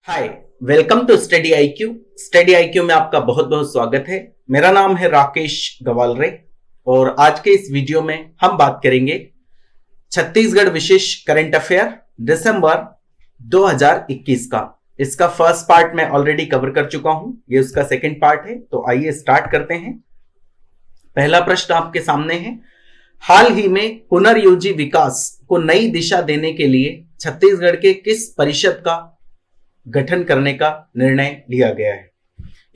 Hi, welcome to Study IQ. Study IQ में आपका बहुत बहुत स्वागत है। मेरा नाम है राकेश गवालरे और आज के इस वीडियो में हम बात करेंगे छत्तीसगढ़ विशेष करंट अफेयर दिसंबर 2021 का। इसका फर्स्ट पार्ट मैं ऑलरेडी कवर कर चुका हूं, ये उसका सेकंड पार्ट है। तो आइए स्टार्ट करते हैं। पहला प्रश्न आपके सामने है, हाल ही में पुनर्योजी विकास को नई दिशा देने के लिए छत्तीसगढ़ के किस परिषद का गठन करने का निर्णय लिया गया है?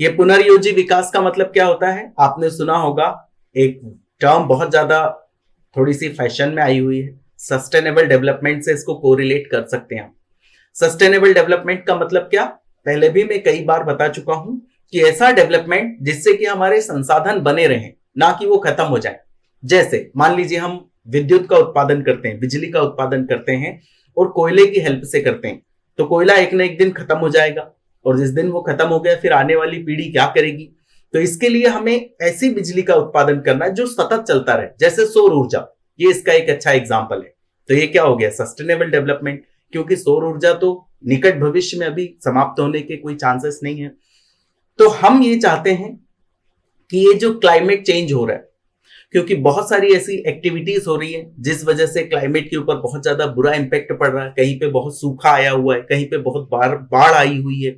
यह पुनर्योजी विकास का मतलब क्या होता है? आपने सुना होगा, एक टर्म बहुत ज्यादा थोड़ी सी फैशन में आई हुई है, सस्टेनेबल डेवलपमेंट से इसको कोरिलेट कर सकते हैं। सस्टेनेबल डेवलपमेंट का मतलब क्या, पहले भी मैं कई बार बता चुका हूं कि ऐसा डेवलपमेंट जिससे कि हमारे संसाधन बने रहें, ना कि वो खत्म हो जाए। जैसे मान लीजिए हम विद्युत का उत्पादन करते हैं, बिजली का उत्पादन करते हैं और कोयले की हेल्प से करते हैं, तो कोयला एक ना एक दिन खत्म हो जाएगा और जिस दिन वो खत्म हो गया फिर आने वाली पीढ़ी क्या करेगी? तो इसके लिए हमें ऐसी बिजली का उत्पादन करना है जो सतत चलता रहे, जैसे सौर ऊर्जा। ये इसका एक अच्छा एग्जांपल है। तो ये क्या हो गया? सस्टेनेबल डेवलपमेंट, क्योंकि सौर ऊर्जा तो निकट भविष्य में अभी समाप्त होने के कोई चांसेस नहीं है। तो हम ये चाहते हैं कि ये जो क्लाइमेट चेंज हो रहा है, क्योंकि बहुत सारी ऐसी एक्टिविटीज हो रही है जिस वजह से क्लाइमेट के ऊपर बहुत ज्यादा बुरा इंपैक्ट पड़ रहा है। कहीं पे बहुत सूखा आया हुआ है, कहीं पे बहुत बाढ़ आई हुई है,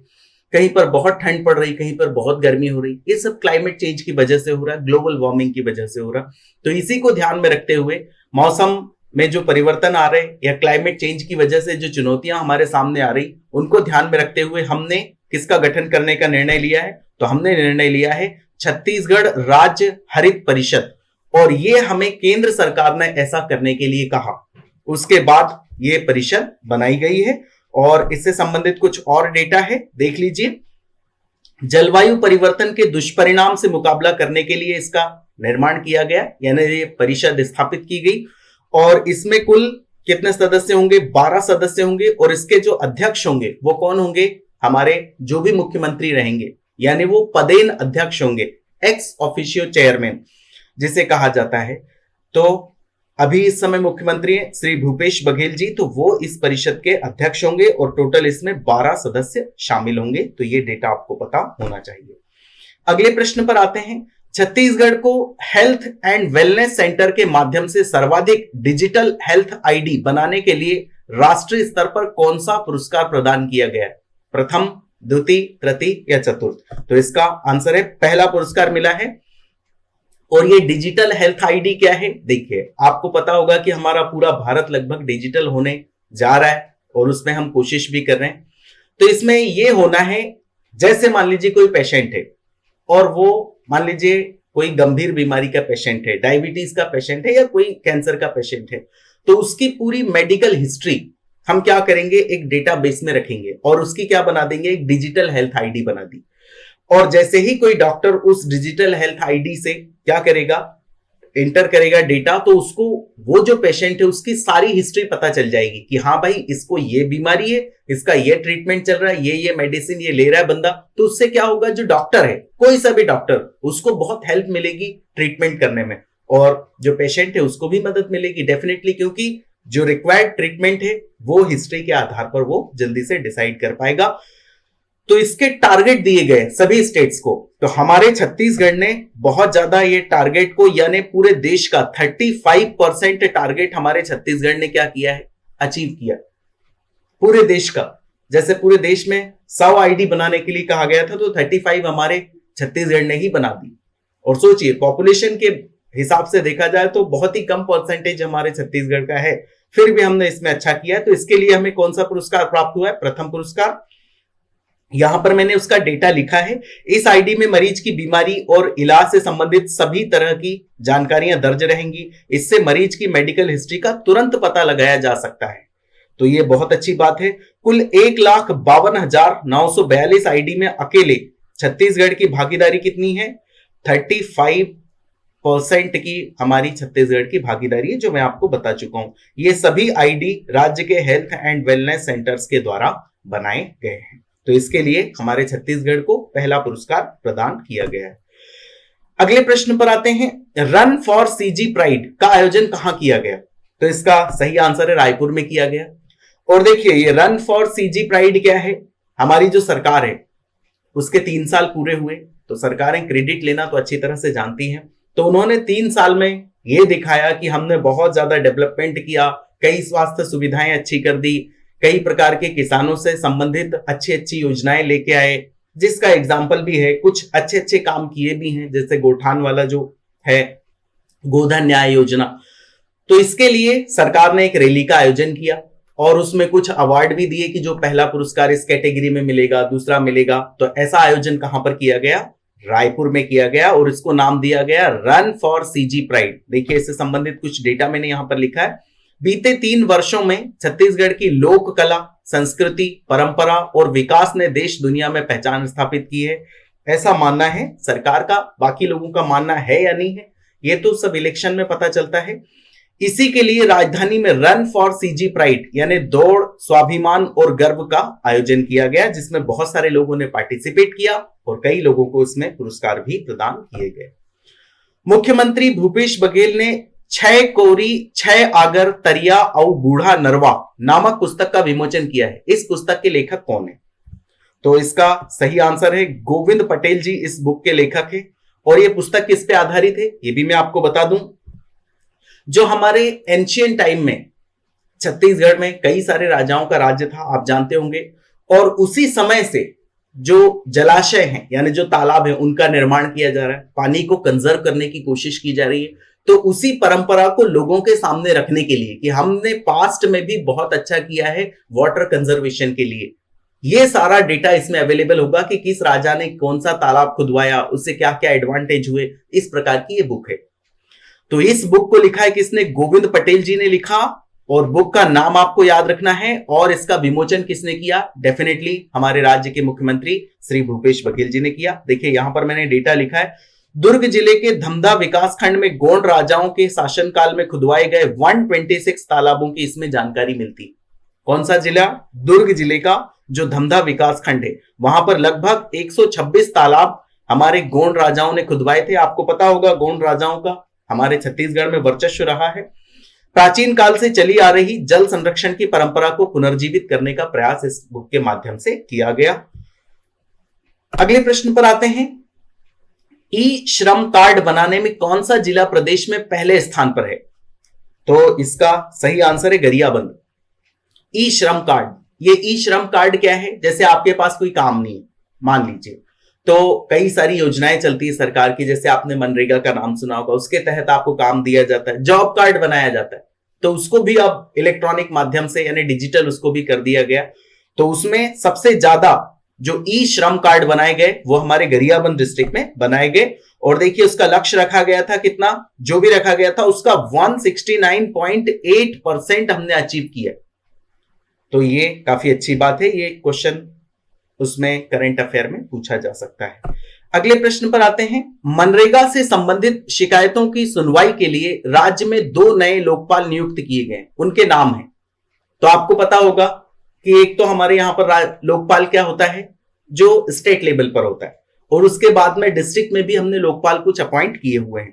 कहीं पर बहुत ठंड पड़ रही, कहीं पर बहुत गर्मी हो रही। ये सब क्लाइमेट चेंज की वजह से हो रहा है, ग्लोबल वार्मिंग की वजह से हो रहा है। तो इसी को ध्यान में रखते हुए मौसम में जो परिवर्तन आ रहे या क्लाइमेट चेंज की वजह से जो चुनौतियां हमारे सामने आ रही, उनको ध्यान में रखते हुए हमने किसका गठन करने का निर्णय लिया है? तो हमने निर्णय लिया है छत्तीसगढ़ राज्य हरित परिषद, और ये हमें केंद्र सरकार ने ऐसा करने के लिए कहा। उसके बाद ये परिषद बनाई गई है और इससे संबंधित कुछ और डेटा है, देख लीजिए। जलवायु परिवर्तन के दुष्परिणाम से मुकाबला करने के लिए इसका निर्माण किया गया, यानी ये परिषद स्थापित की गई। और इसमें कुल कितने सदस्य होंगे? 12 सदस्य होंगे। और इसके जो अध्यक्ष होंगे वो कौन होंगे? हमारे जो भी मुख्यमंत्री रहेंगे, यानी वो पदेन अध्यक्ष होंगे, एक्स ऑफिशियो चेयरमैन जिसे कहा जाता है। तो अभी इस समय मुख्यमंत्री हैं श्री भूपेश बघेल जी, तो वो इस परिषद के अध्यक्ष होंगे और टोटल इसमें 12 सदस्य शामिल होंगे। तो ये डेटा आपको पता होना चाहिए। अगले प्रश्न पर आते हैं। छत्तीसगढ़ को हेल्थ एंड वेलनेस सेंटर के माध्यम से सर्वाधिक डिजिटल हेल्थ आईडी बनाने के लिए राष्ट्रीय स्तर पर कौन सा पुरस्कार प्रदान किया गया है? प्रथम, द्वितीय, तृतीय या चतुर्थ? तो इसका आंसर है पहला पुरस्कार मिला है। और ये डिजिटल हेल्थ आईडी क्या है? देखिए, आपको पता होगा कि हमारा पूरा भारत लगभग डिजिटल होने जा रहा है और उसमें हम कोशिश भी कर रहे हैं। तो इसमें ये होना है, जैसे मान लीजिए कोई पेशेंट है और वो मान लीजिए कोई गंभीर बीमारी का पेशेंट है, डायबिटीज का पेशेंट है या कोई कैंसर का पेशेंट है, तो उसकी पूरी मेडिकल हिस्ट्री हम क्या करेंगे? एक डेटाबेस में रखेंगे और उसकी क्या बना देंगे? एक डिजिटल हेल्थ आईडी बना दी। और जैसे ही कोई डॉक्टर उस डिजिटल हेल्थ आईडी से क्या करेगा? एंटर करेगा डेटा, तो उसको वो जो पेशेंट है उसकी सारी हिस्ट्री पता चल जाएगी कि हाँ भाई, इसको ये बीमारी है, इसका ये ट्रीटमेंट चल रहा है, ये मेडिसिन ये ले रहा है बंदा। तो उससे क्या होगा? जो डॉक्टर है, कोई सा भी डॉक्टर, उसको बहुत हेल्प मिलेगी ट्रीटमेंट करने में, और जो पेशेंट है उसको भी मदद मिलेगी डेफिनेटली, क्योंकि जो रिक्वायर्ड ट्रीटमेंट है वो हिस्ट्री के आधार पर वो जल्दी से डिसाइड कर पाएगा। तो इसके टारगेट दिए गए सभी स्टेट्स को। तो हमारे छत्तीसगढ़ ने बहुत ज्यादा ये टारगेट को, यानी पूरे देश का 35% टारगेट हमारे छत्तीसगढ़ ने क्या किया है? अचीव किया पूरे देश का। जैसे पूरे देश में 100 आईडी बनाने के लिए कहा गया था, तो 35 हमारे छत्तीसगढ़ ने ही बना दी। और सोचिए, पॉपुलेशन के हिसाब से देखा जाए तो बहुत ही कम परसेंटेज हमारे छत्तीसगढ़ का है, फिर भी हमने इसमें अच्छा किया। तो इसके लिए हमें कौन सा पुरस्कार प्राप्त हुआ है? प्रथम पुरस्कार। यहां पर मैंने उसका डेटा लिखा है। इस आईडी में मरीज की बीमारी और इलाज से संबंधित सभी तरह की जानकारियां दर्ज रहेंगी। इससे मरीज की मेडिकल हिस्ट्री का तुरंत पता लगाया जा सकता है। तो ये बहुत अच्छी बात है। कुल 1,52,942 आईडी में अकेले छत्तीसगढ़ की भागीदारी कितनी है? 35% की हमारी छत्तीसगढ़ की भागीदारी है, जो मैं आपको बता चुका हूं। ये सभी आईडी राज्य के हेल्थ एंड वेलनेस सेंटर्स के द्वारा बनाए गए हैं। तो इसके लिए हमारे छत्तीसगढ़ को पहला पुरस्कार प्रदान किया गया है। अगले प्रश्न पर आते हैं। रन फॉर सीजी प्राइड का आयोजन कहां किया गया? तो इसका सही आंसर है रायपुर में किया गया। और देखिए, ये रन फॉर सीजी प्राइड क्या है? हमारी जो सरकार है उसके 3 साल पूरे हुए, तो सरकारें क्रेडिट लेना तो अच्छी तरह से जानती हैं। तो उन्होंने 3 साल में ये दिखाया कि हमने बहुत ज्यादा डेवलपमेंट किया, कई स्वास्थ्य सुविधाएं अच्छी कर दी, कई प्रकार के किसानों से संबंधित अच्छी अच्छी योजनाएं लेके आए, जिसका एग्जाम्पल भी है, कुछ अच्छे अच्छे काम किए भी हैं, जैसे गोठान वाला जो है गोधन न्याय योजना। तो इसके लिए सरकार ने एक रैली का आयोजन किया और उसमें कुछ अवार्ड भी दिए कि जो पहला पुरस्कार इस कैटेगरी में मिलेगा, दूसरा मिलेगा। तो ऐसा आयोजन कहां पर किया गया? रायपुर में किया गया और इसको नाम दिया गया रन फॉर सीजी प्राइड। देखिए, इससे संबंधित कुछ डेटा मैंने यहां पर लिखा है। बीते 3 वर्षों में छत्तीसगढ़ की लोक कला, संस्कृति, परंपरा और विकास ने देश दुनिया में पहचान स्थापित की है, ऐसा मानना है सरकार का। बाकी लोगों का मानना है या नहीं है, ये तो सब इलेक्शन में पता चलता है। इसी के लिए राजधानी में रन फॉर सीजी प्राइड यानी दौड़ स्वाभिमान और गर्व का आयोजन किया गया, जिसमें बहुत सारे लोगों ने पार्टिसिपेट किया और कई लोगों को इसमें पुरस्कार भी प्रदान किए गए। मुख्यमंत्री भूपेश बघेल ने 6 कोरी 6 आगर तरिया और बूढ़ा नरवा नामक पुस्तक का विमोचन किया है। इस पुस्तक के लेखक कौन है? तो इसका सही आंसर है गोविंद पटेल जी इस बुक के लेखक है। और ये पुस्तक किस पे आधारित है ये भी मैं आपको बता दूं। जो हमारे एंशियंट टाइम में छत्तीसगढ़ में कई सारे राजाओं का राज्य था, आप जानते होंगे, और उसी समय से जो जलाशय हैं यानी जो तालाब है उनका निर्माण किया जा रहा है, पानी को कंजर्व करने की कोशिश की जा रही है। तो उसी परंपरा को लोगों के सामने रखने के लिए कि हमने पास्ट में भी बहुत अच्छा किया है वाटर कंजर्वेशन के लिए, ये सारा डेटा इसमें अवेलेबल होगा कि किस राजा ने कौन सा तालाब खुदवाया, उससे क्या क्या एडवांटेज हुए, इस प्रकार की ये बुक है। तो इस बुक को लिखा है किसने? गोविंद पटेल जी ने लिखा। और बुक का नाम आपको याद रखना है। और इसका विमोचन किसने किया? डेफिनेटली हमारे राज्य के मुख्यमंत्री श्री भूपेश बघेल जी ने किया। देखिए यहां पर मैंने डेटा लिखा है, दुर्ग जिले के धमधा विकास खंड में गोंड राजाओं के शासनकाल में खुदवाए गए 126 तालाबों की इसमें जानकारी मिलती। कौन सा जिला? दुर्ग जिले का जो धमधा विकास खंड है, वहां पर लगभग 126 तालाब हमारे गोंड राजाओं ने खुदवाए थे। आपको पता होगा गोंड राजाओं का हमारे छत्तीसगढ़ में वर्चस्व रहा है। प्राचीन काल से चली आ रही जल संरक्षण की परंपरा को पुनर्जीवित करने का प्रयास इस बुक के माध्यम से किया गया। अगले प्रश्न पर आते हैं। ई श्रम कार्ड बनाने में कौन सा जिला प्रदेश में पहले स्थान पर है? तो इसका सही आंसर है गरियाबंद। ई श्रम कार्ड, ये ई श्रम कार्ड क्या है? जैसे आपके पास कोई काम नहीं है, मान लीजिए, तो कई सारी योजनाएं चलती है सरकार की, जैसे आपने मनरेगा का नाम सुना होगा, उसके तहत आपको काम दिया जाता है, जॉब कार्ड बनाया जाता है, तो उसको भी अब इलेक्ट्रॉनिक माध्यम से यानी डिजिटल उसको भी कर दिया गया। तो उसमें सबसे ज्यादा जो ई श्रम कार्ड बनाए गए वो हमारे गरियाबंद डिस्ट्रिक्ट में बनाए गए। और देखिए उसका लक्ष्य रखा गया था कितना, जो भी रखा गया था उसका 169.8% हमने अचीव किया। तो ये काफी अच्छी बात है, ये क्वेश्चन उसमें करंट अफेयर में पूछा जा सकता है। अगले प्रश्न पर आते हैं। मनरेगा से संबंधित शिकायतों की सुनवाई के लिए राज्य में 2 नए लोकपाल नियुक्त किए गए, उनके नाम हैं। तो आपको पता होगा कि एक तो हमारे यहां पर लोकपाल क्या होता है जो स्टेट लेवल पर होता है, और उसके बाद में डिस्ट्रिक्ट में भी हमने लोकपाल कुछ अपॉइंट किए हुए हैं।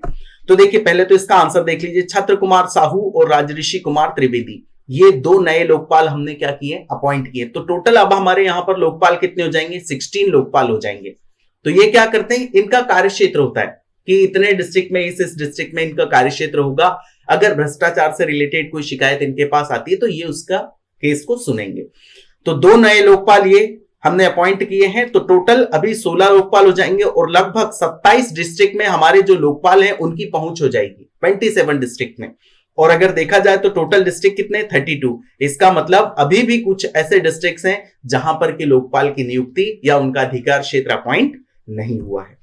तो देखिए पहले तो इसका आंसर देख लीजिए, छत्र कुमार साहू और राजऋषि कुमार त्रिवेदी, ये 2 नए लोकपाल हमने क्या किए? अपॉइंट किए। तो टोटल अब हमारे यहां पर लोकपाल कितने हो जाएंगे? 16 लोकपाल हो जाएंगे। तो ये क्या करते हैं? इनका कार्यक्षेत्र होता है कि इतने डिस्ट्रिक्ट में इस डिस्ट्रिक्ट में इनका कार्यक्षेत्र होगा। अगर भ्रष्टाचार से रिलेटेड कोई शिकायत इनके पास आती है तो ये उसका केस को सुनेंगे। तो 2 नए लोकपाल ये हमने अपॉइंट किए हैं। तो टोटल अभी 16 लोकपाल हो जाएंगे और लगभग 27 डिस्ट्रिक्ट में हमारे जो लोकपाल हैं उनकी पहुंच हो जाएगी 27 डिस्ट्रिक्ट में। और अगर देखा जाए तो टोटल डिस्ट्रिक्ट कितने? 32। इसका मतलब अभी भी कुछ ऐसे डिस्ट्रिक्ट्स हैं जहां पर कि लोकपाल की नियुक्ति या उनका अधिकार क्षेत्र अपॉइंट नहीं हुआ है।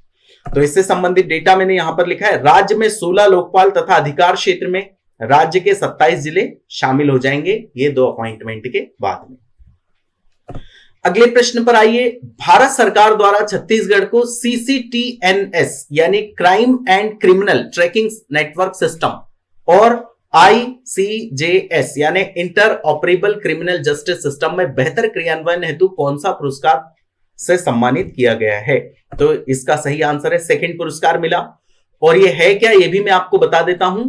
तो इससे संबंधित डेटा मैंने यहां पर लिखा है। राज्य में 16 लोकपाल तथा अधिकार क्षेत्र में राज्य के 27 जिले शामिल हो जाएंगे ये 2 अपॉइंटमेंट के बाद में। अगले प्रश्न पर आइए। भारत सरकार द्वारा छत्तीसगढ़ को CCTNS यानी crime and criminal tracking network system और ICJS यानी inter operable criminal justice system में बेहतर क्रियान्वयन हेतु कौन सा पुरस्कार से सम्मानित किया गया है? तो इसका सही आंसर है 2nd पुरस्कार मिला। और ये है क्या, ये भी मैं आपको बता देता हूं।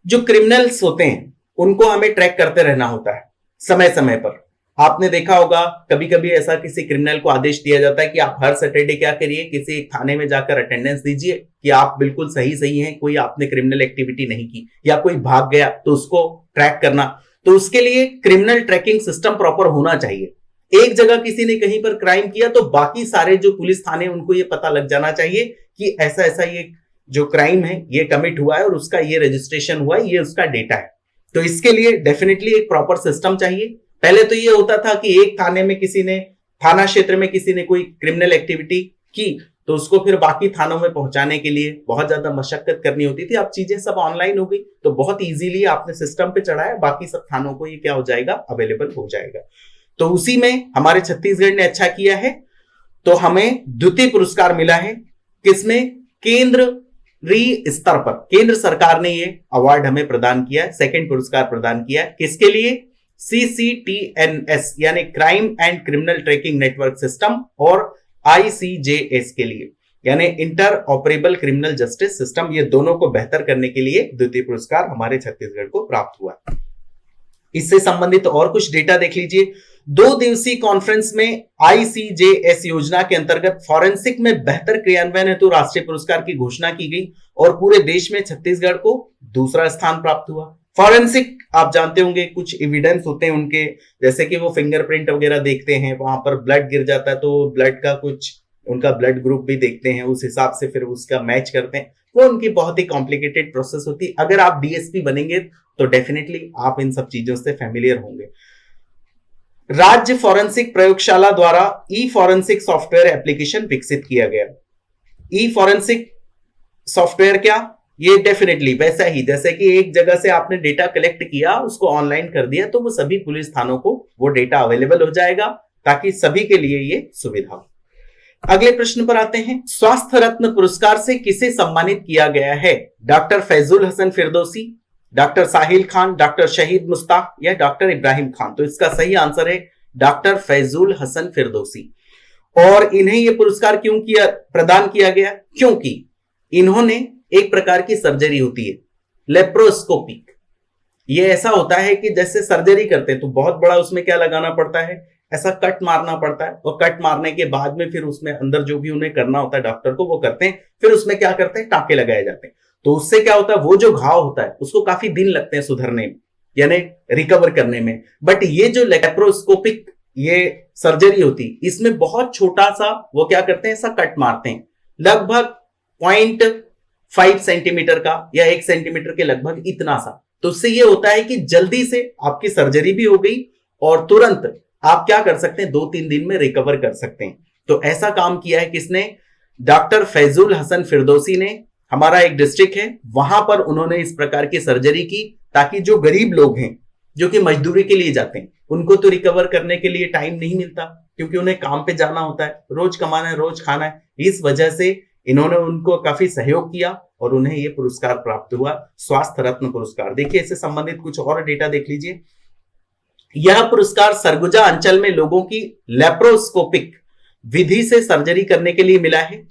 जो क्रिमिनल्स होते हैं उनको हमें ट्रैक करते रहना होता है समय समय पर, आपने देखा होगा कभी कभी ऐसा किसी क्रिमिनल को आदेश दिया जाता है कि आप हर सैटरडे क्या करिए, किसी थाने में जाकर अटेंडेंस दीजिए कि आप बिल्कुल सही सही हैं, कोई आपने क्रिमिनल एक्टिविटी नहीं की, या कोई भाग गया तो उसको ट्रैक करना। तो उसके लिए क्रिमिनल ट्रैकिंग सिस्टम प्रॉपर होना चाहिए। एक जगह किसी ने कहीं पर क्राइम किया तो बाकी सारे जो पुलिस थाने उनको ये पता लग जाना चाहिए कि ऐसा ऐसा ये जो क्राइम है ये कमिट हुआ है और उसका ये रजिस्ट्रेशन हुआ है, ये उसका डेटा है। तो इसके लिए डेफिनेटली एक प्रॉपर सिस्टम चाहिए। पहले तो ये होता था कि एक थाने में किसी ने, थाना क्षेत्र में किसी ने कोई क्रिमिनल एक्टिविटी की तो उसको फिर बाकी थानों में पहुंचाने के लिए बहुत ज्यादा मशक्कत करनी होती थी। अब चीजें सब ऑनलाइन हो गई तो बहुत इजीली आपने सिस्टम पे चढ़ाया, बाकी सब थानों को ये क्या हो जाएगा, अवेलेबल हो जाएगा। तो उसी में हमारे छत्तीसगढ़ ने अच्छा किया है, तो हमें द्वितीय पुरस्कार मिला है। किसमें? केंद्रीय स्तर पर केंद्र सरकार ने ये अवार्ड हमें प्रदान किया, सेकंड पुरस्कार प्रदान किया। किसके लिए? CCTNS यानी crime and criminal tracking network system और ICJS के लिए यानी inter operable criminal justice system, ये दोनों को बेहतर करने के लिए द्वितीय पुरस्कार हमारे छत्तीसगढ़ को प्राप्त हुआ। इससे संबंधित और कुछ डेटा देख लीजिए। 2 दिवसीय कॉन्फ्रेंस में ICJS योजना के अंतर्गत फॉरेंसिक में बेहतर क्रियान्वयन हेतु राष्ट्रीय पुरस्कार की घोषणा की गई और पूरे देश में छत्तीसगढ़ को दूसरा स्थान प्राप्त हुआ। फॉरेंसिक आप जानते होंगे कुछ एविडेंस होते हैं उनके, जैसे कि वो फिंगरप्रिंट वगैरह देखते हैं, वहां पर ब्लड गिर जाता है तो ब्लड का कुछ उनका ब्लड ग्रुप भी देखते हैं, उस हिसाब से फिर उसका मैच करते हैं। वो उनकी बहुत ही कॉम्प्लिकेटेड प्रोसेस होती है। अगर आप DSP बनेंगे तो डेफिनेटली आप इन सब चीजों से फैमिलियर होंगे। राज्य फॉरेंसिक प्रयोगशाला द्वारा ई फॉरेंसिक सॉफ्टवेयर एप्लीकेशन विकसित किया गया। ई फॉरेंसिक सॉफ्टवेयर क्या? ये डेफिनेटली वैसा ही जैसे कि एक जगह से आपने डेटा कलेक्ट किया, उसको ऑनलाइन कर दिया, तो वो सभी पुलिस थानों को वो डेटा अवेलेबल हो जाएगा ताकि सभी के लिए ये सुविधा हो। अगले प्रश्न पर आते हैं। स्वास्थ्य रत्न पुरस्कार से किसे सम्मानित किया गया है? Doctor Faizul Hasan Firdausi, doctor Sahil Khan, doctor शहीद मुश्ताक या डॉक्टर इब्राहिम खान? तो इसका सही आंसर है डॉक्टर फैजुल हसन फिरदौसी। और इन्हें यह पुरस्कार क्यों प्रदान किया गया? क्योंकि इन्होंने एक प्रकार की सर्जरी होती है लेप्रोस्कोपिक। ये ऐसा होता है कि जैसे सर्जरी करते हैं तो बहुत बड़ा उसमें क्या लगाना पड़ता है, ऐसा कट मारना पड़ता है, और कट मारने के बाद में फिर उसमें अंदर जो भी उन्हें करना होता है डॉक्टर को वो करते हैं, फिर उसमें क्या करते हैं, टांके लगाए जाते हैं। तो उससे क्या होता है, वो जो घाव होता है उसको काफी दिन लगते हैं सुधरने में, यानी रिकवर करने में। बट ये जो लेप्रोस्कोपिक ये सर्जरी होती है, इसमें बहुत छोटा सा वो क्या करते हैं, ऐसा कट मारते हैं, लगभग 0.5 सेंटीमीटर का या 1 सेंटीमीटर के लगभग इतना सा। तो उससे ये होता है कि जल्दी से आपकी सर्जरी भी हो गई और तुरंत आप क्या कर सकते हैं, 2-3 दिन में रिकवर कर सकते हैं। तो ऐसा काम किया है किसने? डॉक्टर फैजुल हसन फिरदौसी ने। हमारा एक डिस्ट्रिक्ट है वहां पर उन्होंने इस प्रकार की सर्जरी की ताकि जो गरीब लोग हैं जो कि मजदूरी के लिए जाते हैं, उनको तो रिकवर करने के लिए टाइम नहीं मिलता क्योंकि उन्हें काम पे जाना होता है, रोज कमाना है, रोज खाना है। इस वजह से इन्होंने उनको काफी सहयोग किया और उन्हें यह पुरस्कार प्राप्त हुआ, स्वास्थ्य रत्न पुरस्कार। देखिए इससे संबंधित कुछ और डेटा देख लीजिए। यह पुरस्कार सरगुजा अंचल में लोगों की लेप्रोस्कोपिक विधि से सर्जरी करने के लिए मिला है।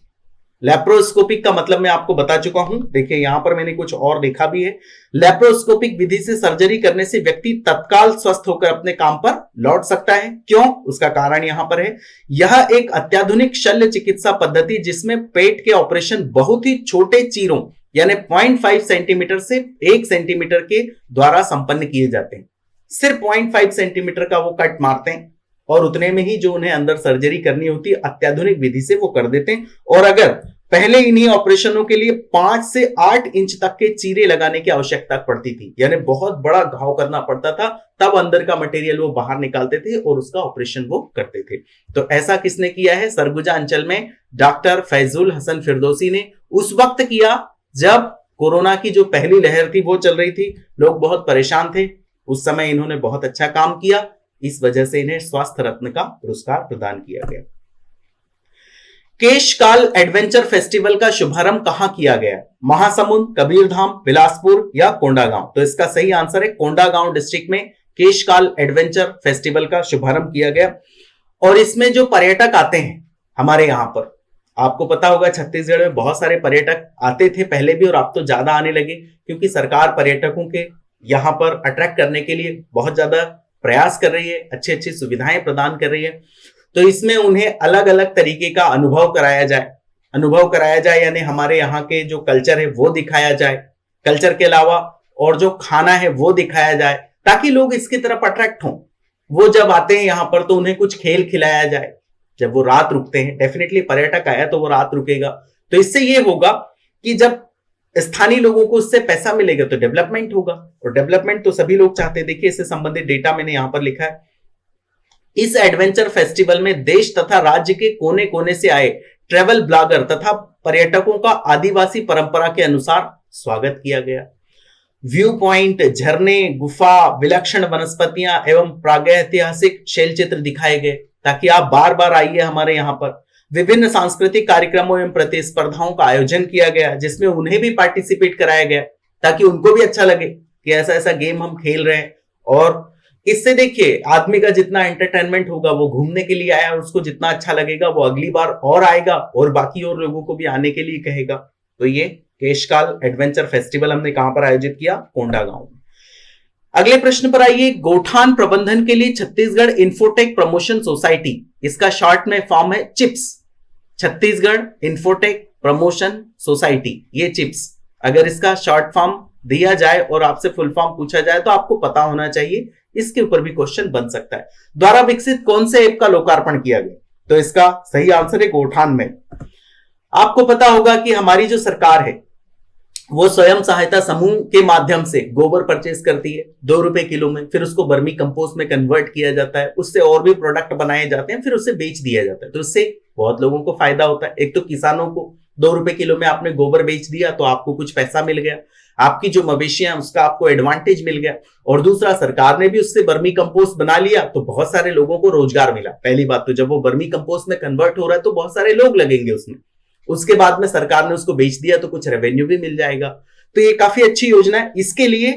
लेप्रोस्कोपिक का मतलब मैं आपको बता चुका हूं, देखिए यहां पर मैंने कुछ और लिखा भी है। लेप्रोस्कोपिक विधि से सर्जरी करने से व्यक्ति तत्काल स्वस्थ होकर अपने काम पर लौट सकता है। क्यों? उसका कारण यहां पर है। यह एक अत्याधुनिक शल्य चिकित्सा पद्धति जिसमें पेट के ऑपरेशन बहुत ही छोटे चीरों यानी 0.5 सेंटीमीटर से 1 सेंटीमीटर के द्वारा संपन्न किए जाते हैं। सिर्फ 0.5 सेंटीमीटर का वो कट मारते हैं और उतने में ही जो उन्हें अंदर सर्जरी करनी होती है अत्याधुनिक विधि से वो कर देते हैं। और अगर पहले इन्हीं ऑपरेशनों के लिए 5 से 8 इंच तक के चीरे लगाने की आवश्यकता पड़ती थी, यानी बहुत बड़ा घाव करना पड़ता था, तब अंदर का मटेरियल वो बाहर निकालते थे और उसका ऑपरेशन वो करते थे। तो ऐसा किसने किया है? सरगुजा अंचल में डॉक्टर फैजुल हसन फिरदौसी ने उस वक्त किया जब कोरोना की जो पहली लहर थी वो चल रही थी, लोग बहुत परेशान थे। उस समय इन्होंने बहुत अच्छा काम किया, इस वजह से इन्हें स्वास्थ्य रत्न का पुरस्कार प्रदान किया गया। केशकाल एडवेंचर फेस्टिवल का शुभारंभ कहां किया गया? महासमुंद, कबीरधाम, बिलासपुर या कोंडागांव? तो इसका सही आंसर है कोंडागांव डिस्ट्रिक्ट में केशकाल एडवेंचर फेस्टिवल का शुभारंभ किया गया। और इसमें जो पर्यटक आते हैं हमारे यहां पर, आपको पता होगा छत्तीसगढ़ में बहुत सारे पर्यटक आते थे पहले भी और अब तो ज्यादा आने लगे क्योंकि सरकार पर्यटकों के यहां पर अट्रैक्ट करने के लिए बहुत ज्यादा प्रयास कर रही है, अच्छी अच्छी सुविधाएं प्रदान कर रही है। तो इसमें उन्हें अलग अलग तरीके का अनुभव कराया जाए यानी हमारे यहाँ के जो कल्चर है वो दिखाया जाए, कल्चर के अलावा और जो खाना है वो दिखाया जाए, ताकि लोग इसकी तरफ अट्रैक्ट हों। वो जब आते हैं यहाँ पर तो उन्हें कुछ खेल खिलाया जाए। जब वो रात रुकते हैं, डेफिनेटली पर्यटक आया तो वो रात रुकेगा, तो इससे ये होगा कि जब स्थानीय लोगों को उससे पैसा मिलेगा तो डेवलपमेंट होगा, और डेवलपमेंट तो सभी लोग चाहते हैं। देखिए इससे संबंधित डेटा मैंने यहां पर लिखा है। इस एडवेंचर फेस्टिवल में देश तथा राज्य के कोने कोने से आए ट्रैवल ब्लॉगर तथा पर्यटकों का आदिवासी परंपरा के अनुसार स्वागत किया गया। व्यू पॉइंट, झरने, गुफा, विलक्षण वनस्पतियां एवं प्रागैतिहासिक शैल चित्र दिखाए गए, ताकि आप बार बार आइए हमारे यहाँ पर। विभिन्न सांस्कृतिक कार्यक्रमों एवं प्रतिस्पर्धाओं का आयोजन किया गया, जिसमें उन्हें भी पार्टिसिपेट कराया गया, ताकि उनको भी अच्छा लगे कि ऐसा ऐसा गेम हम खेल रहे हैं। और इससे देखिए आदमी का जितना एंटरटेनमेंट होगा, वो घूमने के लिए आया और उसको जितना अच्छा लगेगा वो अगली बार और आएगा और बाकी और लोगों को भी आने के लिए कहेगा। तो ये केशकाल एडवेंचर फेस्टिवल हमने कहां पर आयोजित किया? कोंडागांव में। अगले प्रश्न पर आइए। गोठान प्रबंधन के लिए छत्तीसगढ़ इंफोटेक प्रमोशन सोसाइटी, इसका शॉर्ट में फॉर्म है chips, Chhattisgarh infotech promotion society, ये चिप्स। अगर इसका शॉर्ट फॉर्म दिया जाए और आपसे फुल फॉर्म पूछा जाए तो आपको पता होना चाहिए, इसके ऊपर भी क्वेश्चन बन सकता है। द्वारा विकसित कौन से ऐप का लोकार्पण किया गया? तो इसका सही आंसर है गोठान में। आपको पता होगा कि हमारी जो सरकार है वो स्वयं सहायता समूह के माध्यम से गोबर परचेज करती है 2 रुपए किलो में, फिर उसको वर्मी कंपोस्ट में कन्वर्ट किया जाता है, उससे और भी प्रोडक्ट बनाए जाते हैं, फिर उससे बेच दिया जाता है। तो इससे बहुत लोगों को फायदा होता है। एक तो किसानों को 2 रुपए किलो में आपने गोबर बेच दिया तो आपको कुछ पैसा मिल गया, आपकी जो मवेशियां उसका आपको एडवांटेज मिल गया, और दूसरा सरकार ने भी उससे वर्मी कंपोस्ट बना लिया तो बहुत सारे लोगों को रोजगार मिला। पहली बात तो जब वो वर्मी कंपोस्ट में कन्वर्ट हो रहा है तो बहुत सारे लोग लगेंगे उसमें, उसके बाद में सरकार ने उसको बेच दिया तो कुछ रेवेन्यू भी मिल जाएगा। तो ये काफी अच्छी योजना है। इसके लिए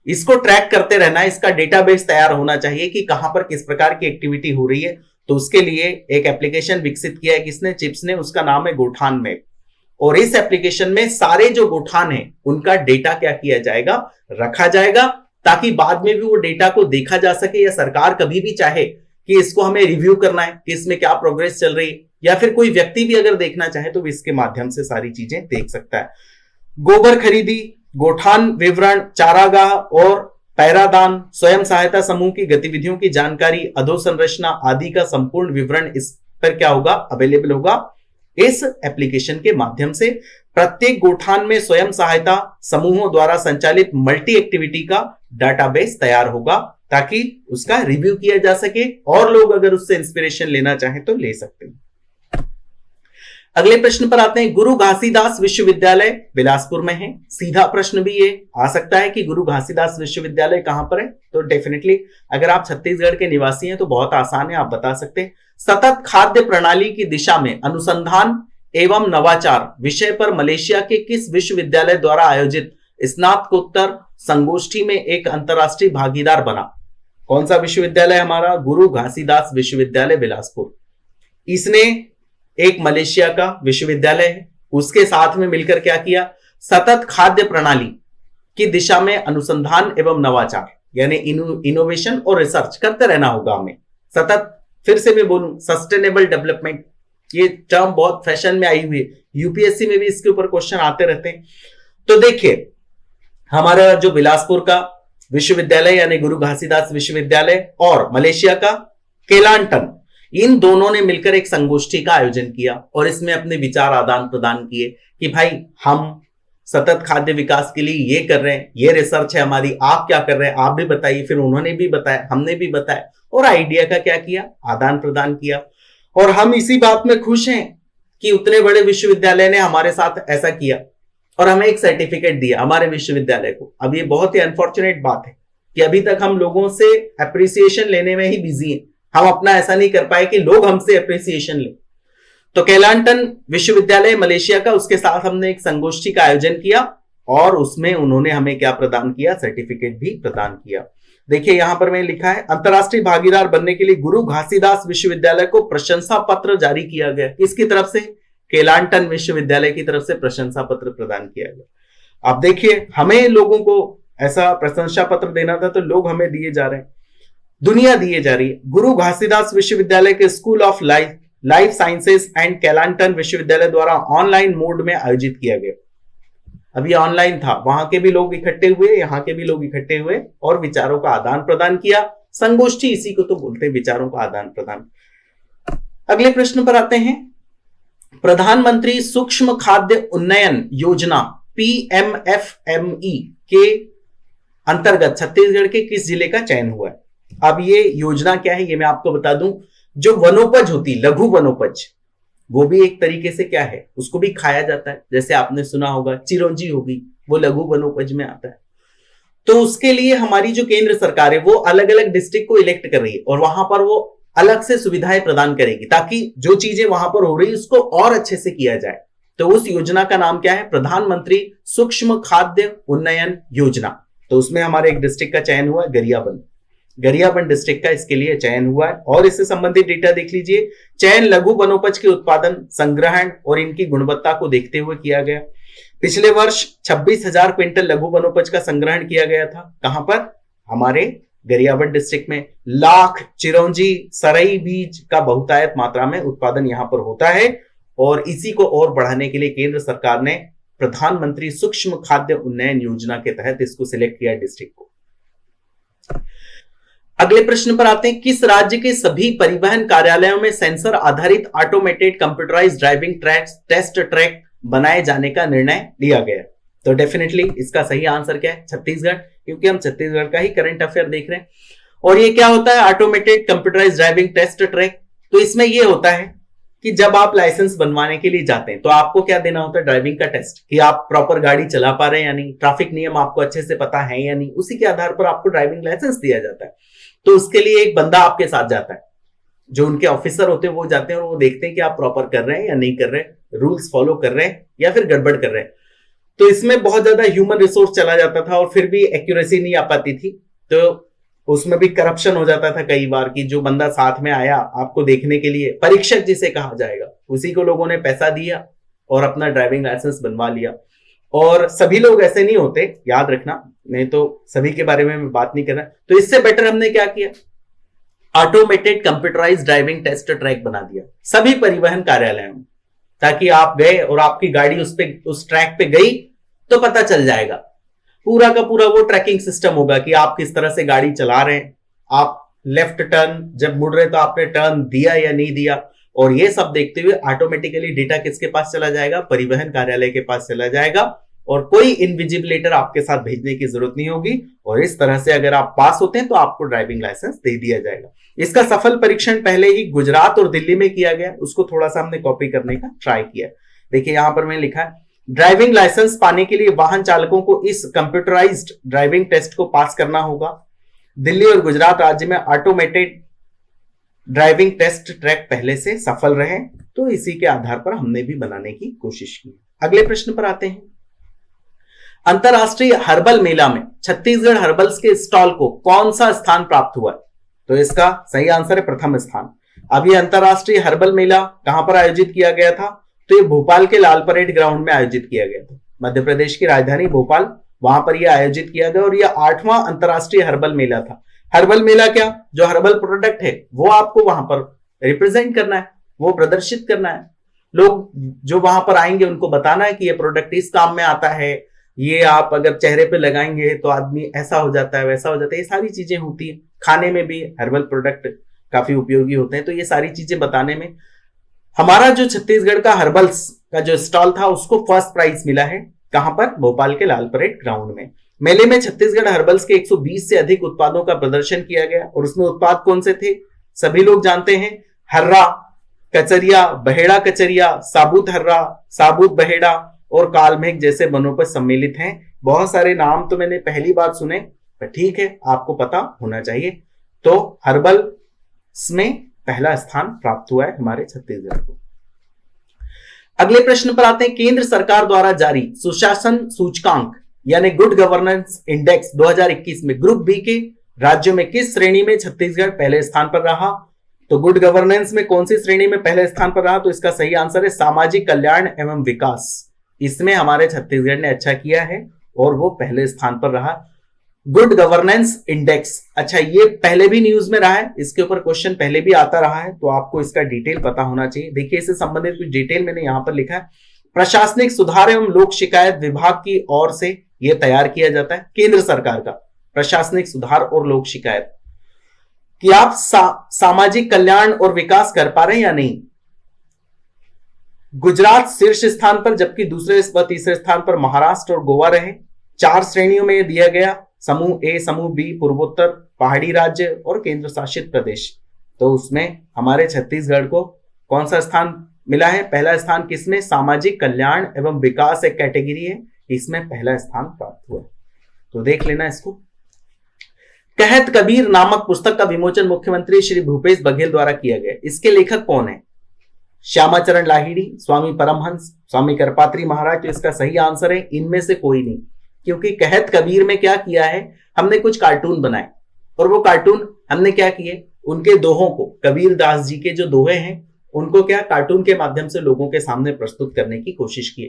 इसको ट्रैक करते रहना है, इसका डेटाबेस तैयार होना चाहिए कि कहां पर किस प्रकार की एक्टिविटी हो रही है। तो उसके लिए एक एप्लीकेशन विकसित किया है किसने? चिप्स ने। उसका नाम है गोठान मैप, और इस एप्लीकेशन में सारे जो गोठान है उनका डेटा क्या किया जाएगा? रखा जाएगा, ताकि बाद में भी वो डेटा को देखा जा सके, या सरकार कभी भी चाहे कि इसको हमें रिव्यू करना है कि इसमें क्या प्रोग्रेस चल रही है, या फिर कोई व्यक्ति भी अगर देखना चाहे तो इसके माध्यम से सारी चीजें देख सकता है। गोबर खरीदी, गोठान विवरण, चारागाह और पैरादान, स्वयं सहायता समूह की गतिविधियों की जानकारी, अधोसंरचना आदि का संपूर्ण विवरण इस पर क्या होगा? अवेलेबल होगा इस एप्लीकेशन के माध्यम से। प्रत्येक गोठान में स्वयं सहायता समूहों द्वारा संचालित मल्टी एक्टिविटी का डाटाबेस तैयार होगा, ताकि उसका रिव्यू किया जा सके और लोग अगर उससे इंस्पिरेशन लेना चाहें तो ले सकते हैं। अगले प्रश्न पर आते हैं। गुरु घासीदास विश्वविद्यालय बिलासपुर में है। सीधा प्रश्न भी ये आ सकता है कि गुरु घासीदास विश्वविद्यालय कहां पर है? तो डेफिनेटली अगर आप छत्तीसगढ़ के निवासी हैं तो बहुत आसान है, आप बता सकते हैं। सतत खाद्य प्रणाली की दिशा में अनुसंधान एवं नवाचार विषय पर मलेशिया के किस विश्वविद्यालय द्वारा आयोजित स्नातकोत्तर संगोष्ठी में एक अंतरराष्ट्रीय भागीदार बना? कौन सा विश्वविद्यालय? हमारा गुरु घासीदास विश्वविद्यालय बिलासपुर। इसने एक मलेशिया का विश्वविद्यालय है, उसके साथ में मिलकर क्या किया? सतत खाद्य प्रणाली की दिशा में अनुसंधान एवं नवाचार, यानी इनोवेशन और रिसर्च करते रहना होगा हमें। सतत, फिर से मैं बोलूं, सस्टेनेबल डेवलपमेंट, ये टर्म बहुत फैशन में आई हुई है, यूपीएससी में भी इसके ऊपर क्वेश्चन आते रहते हैं। तो देखिए हमारा जो बिलासपुर का विश्वविद्यालय यानी गुरु घासीदास विश्वविद्यालय और मलेशिया का केलांटन, इन दोनों ने मिलकर एक संगोष्ठी का आयोजन किया और इसमें अपने विचार आदान प्रदान किए कि भाई हम सतत खाद्य विकास के लिए ये कर रहे हैं, ये रिसर्च है हमारी, आप क्या कर रहे हैं, आप भी बताइए। फिर उन्होंने भी बताया, हमने भी बताया, और आइडिया का क्या किया? आदान प्रदान किया। और हम इसी बात में खुश हैं कि उतने बड़े विश्वविद्यालय ने हमारे साथ ऐसा किया और हमें एक सर्टिफिकेट दिया हमारे विश्वविद्यालय को। अब ये बहुत ही अनफॉर्चुनेट बात है कि अभी तक हम लोगों से अप्रिसिएशन लेने में ही बिजी हैं, हम अपना ऐसा नहीं कर पाए कि लोग हमसे अप्रिसिएशन लें। तो केलांटन विश्वविद्यालय मलेशिया का, उसके साथ हमने एक संगोष्ठी का आयोजन किया और उसमें उन्होंने हमें क्या प्रदान किया? सर्टिफिकेट भी प्रदान किया। देखिए यहां पर मैंने लिखा है, अंतरराष्ट्रीय भागीदार बनने के लिए गुरु घासीदास विश्वविद्यालय को प्रशंसा पत्र जारी किया गया। किसकी तरफ से? केलांटन विश्वविद्यालय की तरफ से प्रशंसा पत्र प्रदान किया गया। अब देखिए हमें लोगों को ऐसा प्रशंसा पत्र देना था तो लोग हमें दिए जा रहे हैं। दुनिया दिए जा रही है। गुरु घासीदास विश्वविद्यालय के school of life sciences and Kelantan विश्वविद्यालय द्वारा ऑनलाइन मोड में आयोजित किया गया। अब ये ऑनलाइन था, वहां के भी लोग इकट्ठे हुए, यहाँ के भी लोग इकट्ठे हुए और विचारों का आदान प्रदान किया। संगोष्ठी इसी को तो बोलते हैं, विचारों का आदान प्रदान। अगले प्रश्न पर आते हैं। प्रधानमंत्री सूक्ष्म खाद्य उन्नयन योजना PMFME के अंतर्गत छत्तीसगढ़ के किस जिले का चयन हुआ है? अब ये योजना क्या है ये मैं आपको बता दूं। जो वनोपज होती, लघु वनोपज, वो भी एक तरीके से क्या है, उसको भी खाया जाता है। जैसे आपने सुना होगा चिरौंजी होगी, वो लघु वनोपज में आता है। तो उसके लिए हमारी जो केंद्र सरकार है वो अलग अलग डिस्ट्रिक्ट को इलेक्ट कर रही है और वहां पर वो अलग से सुविधाएं प्रदान करेगी ताकि जो चीजें वहां पर हो रही है उसको और अच्छे से किया जाए। तो उस योजना का नाम क्या है? प्रधानमंत्री सूक्ष्म खाद्य उन्नयन योजना। तो उसमें हमारे एक डिस्ट्रिक्ट का चयन हुआ, गरियाबंद डिस्ट्रिक्ट का इसके लिए चयन हुआ है। और इससे संबंधित डेटा देख लीजिए। चयन लघु वनोपज के उत्पादन, संग्रहण और इनकी गुणवत्ता को देखते हुए किया गया। पिछले वर्ष 26,000 क्विंटल लघु वनोपज का संग्रहण किया गया था। कहां पर? हमारे गरियाबंद डिस्ट्रिक्ट में। लाख चिरौंजी सरई बीज का बहुतायत मात्रा में उत्पादन यहां पर होता है और इसी को और बढ़ाने के लिए केंद्र सरकार ने प्रधानमंत्री सूक्ष्म खाद्य उन्नयन योजना के तहत इसको सिलेक्ट किया डिस्ट्रिक्ट को। अगले प्रश्न पर आते हैं। किस राज्य के सभी परिवहन कार्यालयों में सेंसर आधारित automated computerised driving test track बनाए जाने का निर्णय लिया गया? तो डेफिनेटली इसका सही आंसर क्या है? छत्तीसगढ़, क्योंकि हम छत्तीसगढ़ का ही करंट अफेयर देख रहे हैं। और ये क्या होता है automated computerised driving test track? तो इसमें यह होता है कि जब आप लाइसेंस बनवाने के लिए जाते हैं तो आपको क्या देना होता है? ड्राइविंग का टेस्ट, कि आप प्रॉपर गाड़ी चला पा रहे हैं या नहीं, ट्रैफिक नियम आपको अच्छे से पता है या नहीं। उसी के आधार पर आपको ड्राइविंग लाइसेंस दिया जाता है। तो उसके लिए एक बंदा आपके साथ जाता है, जो उनके ऑफिसर होते हैं वो जाते हैं और वो देखते हैं कि आप प्रॉपर कर रहे हैं या नहीं कर रहे, रूल्स फॉलो कर रहे हैं या फिर गड़बड़ कर रहे हैं। तो इसमें बहुत ज्यादा ह्यूमन रिसोर्स चला जाता था और फिर भी एक्यूरेसी नहीं आ पाती थी। तो उसमें भी करप्शन हो जाता था कई बार कि जो बंदा साथ में आया आपको देखने के लिए, परीक्षक जिसे कहा जाएगा, उसी को लोगों ने पैसा दिया और अपना ड्राइविंग लाइसेंस बनवा लिया। और सभी लोग ऐसे नहीं होते, याद रखना, नहीं तो सभी के बारे में मैं बात नहीं कर रहा। तो इससे बेटर हमने क्या किया? Automated computerised driving test track बना दिया सभी परिवहन कार्यालयों में, ताकि आप गए और आपकी गाड़ी उस ट्रैक पे गई तो पता चल जाएगा। पूरा का पूरा वो ट्रैकिंग सिस्टम होगा कि आप किस तरह से गाड़ी चला रहे हैं, आप लेफ्ट टर्न जब मुड़ रहे तो आपने टर्न दिया या नहीं दिया, और ये सब देखते हुए ऑटोमेटिकली डेटा किसके पास चला जाएगा? परिवहन कार्यालय के पास चला जाएगा और कोई इनविजिबलेटर आपके साथ भेजने की जरूरत नहीं होगी। और इस तरह से अगर आप पास होते हैं तो आपको ड्राइविंग लाइसेंस दे दिया जाएगा। इसका सफल परीक्षण पहले ही गुजरात और दिल्ली में किया गया, उसको थोड़ा सा हमने कॉपी करने का ट्राई किया। देखिए यहां पर मैंने लिखा है, ड्राइविंग लाइसेंस पाने के लिए वाहन चालकों को इस कंप्यूटराइज्ड ड्राइविंग टेस्ट को पास करना होगा। दिल्ली और गुजरात राज्य में ऑटोमेटेड ड्राइविंग टेस्ट ट्रैक पहले से सफल रहे, तो इसी के आधार पर हमने भी बनाने की कोशिश की। अगले प्रश्न पर आते हैं। अंतरराष्ट्रीय हर्बल मेला में छत्तीसगढ़ हर्बल्स के स्टॉल को कौन सा स्थान प्राप्त हुआ? तो इसका सही आंसर है प्रथम स्थान। अब ये अंतरराष्ट्रीय हर्बल मेला कहां पर आयोजित किया गया था? तो ये भोपाल के लाल परेड ग्राउंड में आयोजित किया गया था। मध्य प्रदेश की राजधानी भोपाल, वहां पर यह आयोजित किया गया और यह 8वां अंतरराष्ट्रीय हर्बल मेला था। हर्बल मेला क्या? जो हर्बल प्रोडक्ट है वो आपको वहां पर रिप्रेजेंट करना है, वो प्रदर्शित करना है। लोग जो वहां पर आएंगे उनको बताना है कि ये प्रोडक्ट इस काम में आता है, ये आप अगर चेहरे पे लगाएंगे तो आदमी ऐसा हो जाता है, वैसा हो जाता है। ये सारी चीजें होती है। खाने में भी हर्बल प्रोडक्ट काफी उपयोगी होते हैं। तो ये सारी चीजें बताने में हमारा जो छत्तीसगढ़ का हर्बल्स का जो स्टॉल था उसको फर्स्ट प्राइज मिला है। कहां पर? भोपाल के लाल परेड ग्राउंड में। मेले में छत्तीसगढ़ हर्बल्स के 120 से अधिक उत्पादों का प्रदर्शन किया गया और उसमें उत्पाद कौन से थे? सभी लोग जानते हैं, हर्रा कचरिया, बहेड़ा कचरिया, साबुत हर्रा, साबुत बहेड़ा और कालमेघ जैसे वनोपज सम्मिलित हैं। बहुत सारे नाम तो मैंने पहली बार सुने, पर ठीक है, आपको पता होना चाहिए। तो हर्बल में पहला स्थान प्राप्त हुआ है हमारे छत्तीसगढ़ को। अगले प्रश्न पर आते हैं। केंद्र सरकार द्वारा जारी सुशासन सूचकांक यानी गुड गवर्नेंस इंडेक्स 2021 में ग्रुप बी के राज्यों में किस श्रेणी में छत्तीसगढ़ पहले स्थान पर रहा? तो गुड गवर्नेंस में कौन सी श्रेणी में पहले स्थान पर रहा? तो इसका सही आंसर है सामाजिक कल्याण एवं विकास। इसमें हमारे छत्तीसगढ़ ने अच्छा किया है और वो पहले स्थान पर रहा। गुड गवर्नेंस इंडेक्स, अच्छा ये पहले भी न्यूज में रहा है, इसके ऊपर क्वेश्चन पहले भी आता रहा है, तो आपको इसका डिटेल पता होना चाहिए। देखिए इससे संबंधित कुछ डिटेल मैंने यहां पर लिखा है। प्रशासनिक सुधार एवं लोक शिकायत विभाग की ओर से यह तैयार किया जाता है, केंद्र सरकार का प्रशासनिक सुधार और लोक शिकायत, कि आप सामाजिक कल्याण और विकास कर पा रहे हैं या नहीं। गुजरात शीर्ष स्थान पर, जबकि दूसरे व तीसरे स्थान पर महाराष्ट्र और गोवा रहे। 4 श्रेणियों में दिया गया, समूह ए, समूह बी पूर्वोत्तर, पहाड़ी राज्य और केंद्र शासित प्रदेश। तो उसमें हमारे छत्तीसगढ़ को कौन सा स्थान मिला है? पहला स्थान किसमें? सामाजिक कल्याण एवं विकास एक कैटेगरी है, इसमें पहला स्थान प्राप्त हुआ। तो देख लेना इसको। कहत कबीर नामक पुस्तक का विमोचन मुख्यमंत्री श्री भूपेश बघेल द्वारा किया गया। इसके लेखक कौन है? श्यामाचरण लाहिड़ी, स्वामी परमहंस, स्वामी करपात्री महाराज। तो इसका सही आंसर है इनमें से कोई नहीं, क्योंकि कहत कबीर में क्या किया है, हमने कुछ कार्टून बनाए और वो कार्टून हमने क्या किए, उनके दोहों को, कबीर दास जी के जो दोहे हैं उनको क्या कार्टून के माध्यम से लोगों के सामने प्रस्तुत करने की कोशिश की।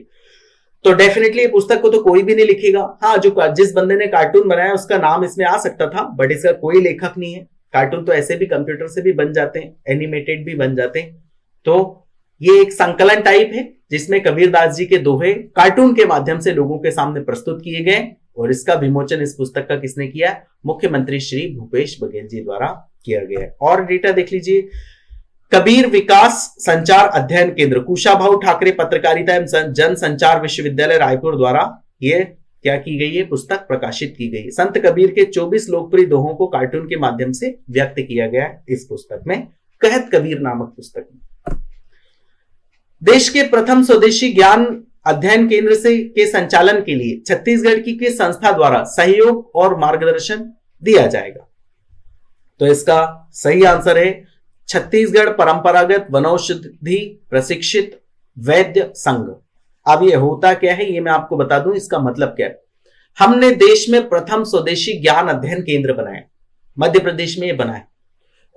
तो डेफिनेटली ये पुस्तक को तो कोई भी नहीं लिखेगा। हाँ, जो जिस बंदे ने कार्टून बनाया उसका नाम इसमें आ सकता था, बट इसका कोई लेखक नहीं है। कार्टून तो ऐसे भी कंप्यूटर से भी बन जाते हैं, एनिमेटेड भी बन जाते हैं। तो ये एक संकलन टाइप है जिसमें कबीरदास जी के दोहे कार्टून के माध्यम से लोगों के सामने प्रस्तुत किए गए, और इसका विमोचन इस पुस्तक का किसने किया? मुख्यमंत्री श्री भूपेश बघेल जी द्वारा किया गया है। और डेटा देख लीजिए, कबीर विकास संचार अध्ययन केंद्र, कुशाभाऊ ठाकरे पत्रकारिता एवं जन संचार विश्वविद्यालय रायपुर द्वारा ये क्या की गई है? पुस्तक प्रकाशित की गई। संत कबीर के 24 लोकप्रिय दोहों को कार्टून के माध्यम से व्यक्त किया गया है इस पुस्तक में, कहत कबीर नामक पुस्तक में। देश के प्रथम स्वदेशी ज्ञान अध्ययन केंद्र से के संचालन के लिए छत्तीसगढ़ की किस संस्था द्वारा सहयोग और मार्गदर्शन दिया जाएगा? तो इसका सही आंसर है छत्तीसगढ़ परंपरागत वनौषधि प्रशिक्षित वैद्य संघ। अब ये होता क्या है ये मैं आपको बता दूं, इसका मतलब क्या है। हमने देश में प्रथम स्वदेशी ज्ञान अध्ययन केंद्र बनाया, मध्य प्रदेश में ये बनाया,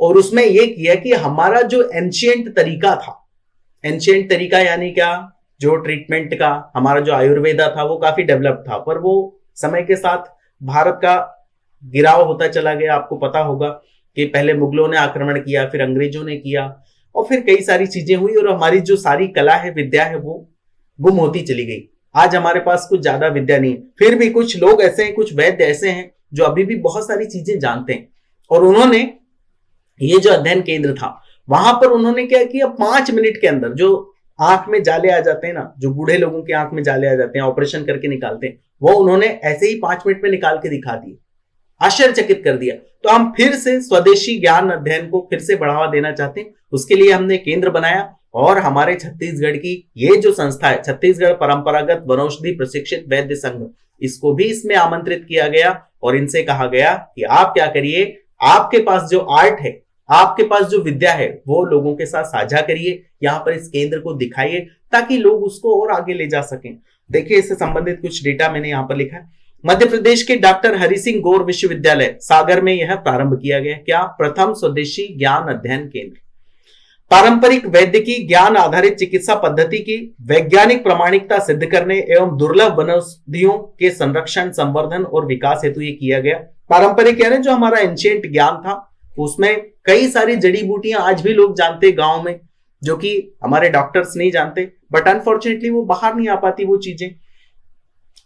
और उसमें यह किया कि हमारा जो एंशिएंट तरीका था, एंशिएंट तरीका यानी क्या, जो ट्रीटमेंट का हमारा जो आयुर्वेदा था वो काफी डेवलप था, पर वो समय के साथ भारत का गिराव होता चला गया। आपको पता होगा कि पहले मुगलों ने आक्रमण किया, फिर अंग्रेजों ने किया, और फिर कई सारी चीजें हुई, और हमारी जो सारी कला है, विद्या है, वो गुम होती चली गई। आज हमारे पास कुछ ज्यादा विद्या नहीं है, फिर भी कुछ लोग ऐसे हैं, कुछ वैद्य ऐसे हैं जो अभी भी बहुत सारी चीजें जानते हैं। और उन्होंने ये जो अध्ययन केंद्र था वहां पर उन्होंने क्या किया, 5 मिनट के अंदर जो आंख में जाले आ जाते हैं ना, जो बूढ़े लोगों की आंख में जाले आ जाते हैं, ऑपरेशन करके निकालते हैं, वो उन्होंने ऐसे ही 5 मिनट में निकाल के दिखा दिए, आश्चर्यचकित कर दिया। तो हम फिर से स्वदेशी ज्ञान अध्ययन को फिर से बढ़ावा देना चाहते हैं, उसके लिए हमने केंद्र बनाया, और हमारे छत्तीसगढ़ की ये जो संस्था है, छत्तीसगढ़ परंपरागत वनौषधि प्रशिक्षित वैद्य संघ, इसको भी इसमें आमंत्रित किया गया, और इनसे कहा गया कि आप क्या करिए, आपके पास जो आर्ट है, आपके पास जो विद्या है, वो लोगों के साथ साझा करिए, यहां पर इस केंद्र को दिखाइए, ताकि लोग उसको और आगे ले जा सकें। देखिए इससे संबंधित कुछ डेटा मैंने यहां पर लिखा है। मध्य प्रदेश के डॉक्टर हरि सिंह गौर विश्वविद्यालय सागर में यह प्रारंभ किया गया। क्या? प्रथम स्वदेशी ज्ञान अध्ययन केंद्र। पारंपरिक वैद्य की ज्ञान आधारित चिकित्सा पद्धति की वैज्ञानिक प्रामाणिकता सिद्ध करने एवं दुर्लभ वनौषधियों के संरक्षण, संवर्धन और विकास हेतु ये किया गया। पारंपरिक यानी जो हमारा एंशिएंट ज्ञान था, उसमें कई सारी जड़ी बूटियां आज भी लोग जानते गांव में, जो कि हमारे डॉक्टर्स नहीं जानते, बट अनफॉर्चुनेटली वो बाहर नहीं आ पाती वो चीजें।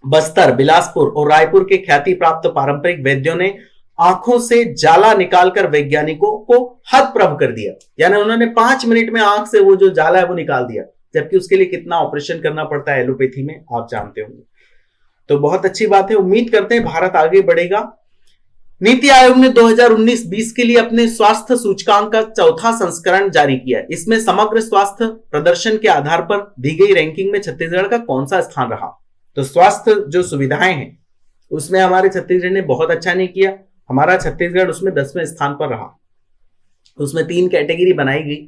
बस्तर, बिलासपुर और रायपुर के ख्याति प्राप्त पारंपरिक वैद्यों ने आंखों से जाला निकालकर वैज्ञानिकों को हतप्रभ कर दिया, यानी उन्होंने 5 मिनट में आंख से वो जो जाला है वो निकाल दिया, जबकि उसके लिए कितना ऑपरेशन करना पड़ता है एलोपैथी में, आप जानते होंगे। तो बहुत अच्छी बात है, उम्मीद करते हैं भारत आगे बढ़ेगा। नीति आयोग ने 2019-20 के लिए अपने स्वास्थ्य सूचकांक का 4था संस्करण जारी किया। इसमें समग्र स्वास्थ्य प्रदर्शन के आधार पर दी गई रैंकिंग में छत्तीसगढ़ का कौन सा स्थान रहा? तो स्वास्थ्य जो सुविधाएं हैं उसमें हमारे छत्तीसगढ़ ने बहुत अच्छा नहीं किया, हमारा छत्तीसगढ़ उसमें 10वें स्थान पर रहा। उसमें 3 कैटेगरी बनाई गई,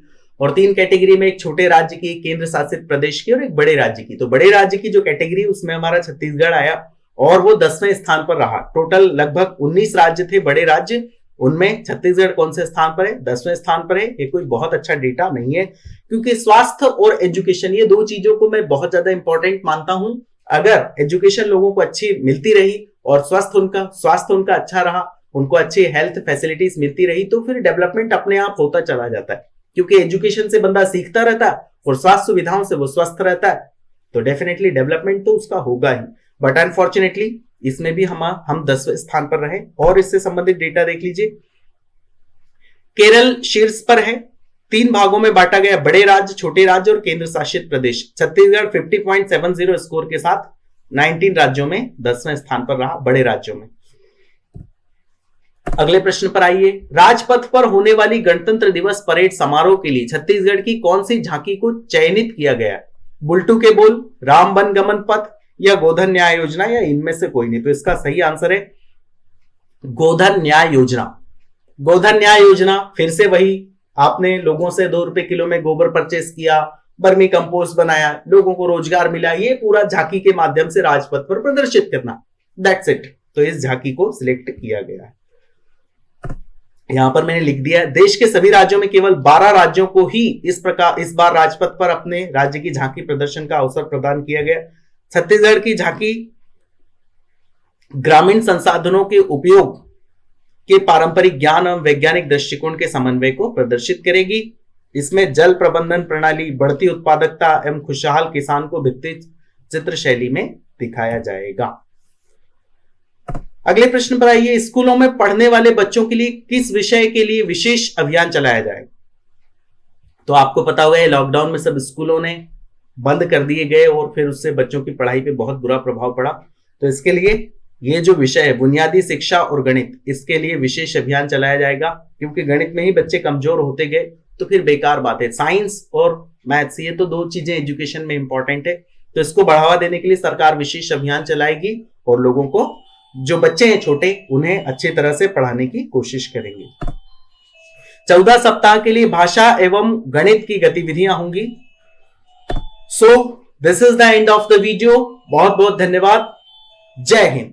और 3 कैटेगरी में एक छोटे राज्य की, एक केंद्र शासित प्रदेश की और एक बड़े राज्य की। तो बड़े राज्य की जो कैटेगरी उसमें हमारा छत्तीसगढ़ आया, और वो 10वें स्थान पर रहा। टोटल लगभग 19 राज्य थे बड़े राज्य, उनमें छत्तीसगढ़ कौन से स्थान पर है? 10वें स्थान पर है। ये कोई बहुत अच्छा डेटा नहीं है, क्योंकि स्वास्थ्य और एजुकेशन, ये 2 चीजों को मैं बहुत ज्यादा इंपॉर्टेंट मानता हूं। अगर एजुकेशन लोगों को अच्छी मिलती रही और स्वास्थ्य उनका अच्छा रहा, उनको अच्छी हेल्थ फैसिलिटीज मिलती रही, तो फिर डेवलपमेंट अपने आप होता चला जाता है। क्योंकि एजुकेशन से बंदा सीखता रहता है और स्वास्थ्य सुविधाओं से वो स्वस्थ रहता है, तो डेफिनेटली डेवलपमेंट तो उसका होगा ही। बट अनफॉर्चुनेटली इसमें भी हम 10वें स्थान पर रहे। और इससे संबंधित डेटा देख लीजिए, केरल शीर्ष पर है, 3 भागों में बांटा गया, बड़े राज्य, छोटे राज्य और केंद्र शासित प्रदेश। छत्तीसगढ़ 50.70 स्कोर के साथ 19 राज्यों में 10वें स्थान पर रहा, बड़े राज्यों में। अगले प्रश्न पर आइए, राजपथ पर होने वाली गणतंत्र दिवस परेड समारोह के लिए छत्तीसगढ़ की कौन सी झांकी को चयनित किया गया? बुल्टू के बोल, राम वन गमन पथ या गोधन न्याय योजना, या इनमें से कोई नहीं? तो इसका सही आंसर है गोधन न्याय योजना। गोधन न्याय योजना, फिर से वही, आपने लोगों से 2 रुपए किलो में गोबर परचेस किया, बर्मी कंपोस्ट बनाया, लोगों को रोजगार मिला, ये पूरा झांकी के माध्यम से राजपथ पर प्रदर्शित करना, दैट्स इट। तो इस झांकी को सिलेक्ट किया गया है। यहां पर मैंने लिख दिया, देश के सभी राज्यों में केवल 12 राज्यों को ही इस बार राजपथ पर अपने राज्य की झांकी प्रदर्शन का अवसर प्रदान किया गया। छत्तीसगढ़ की झांकी ग्रामीण संसाधनों के उपयोग के पारंपरिक ज्ञान एवं वैज्ञानिक दृष्टिकोण के समन्वय को प्रदर्शित करेगी। इसमें जल प्रबंधन प्रणाली, बढ़ती उत्पादकता एवं खुशहाल किसान को भित्ति चित्र शैली में दिखाया जाएगा। अगले प्रश्न पर आइए, स्कूलों में पढ़ने वाले बच्चों के लिए किस विषय के लिए विशेष अभियान चलाया जाएगा? तो आपको पता होगा लॉकडाउन में सब स्कूलों ने बंद कर दिए गए और फिर उससे बच्चों की पढ़ाई पे बहुत बुरा प्रभाव पड़ा। तो इसके लिए ये जो विषय है बुनियादी शिक्षा और गणित, इसके लिए विशेष अभियान चलाया जाएगा। क्योंकि गणित में ही बच्चे कमजोर होते गए तो फिर बेकार बात है। साइंस और मैथ्स, ये तो 2 चीजें एजुकेशन में इंपॉर्टेंट है, तो इसको बढ़ावा देने के लिए सरकार विशेष अभियान चलाएगी और लोगों को, जो बच्चे हैं छोटे, उन्हें अच्छी तरह से पढ़ाने की कोशिश करेंगे। 14 सप्ताह के लिए भाषा एवं गणित की गतिविधियां होंगी। So this is the end of the video. बहुत बहुत धन्यवाद। जय हिंद।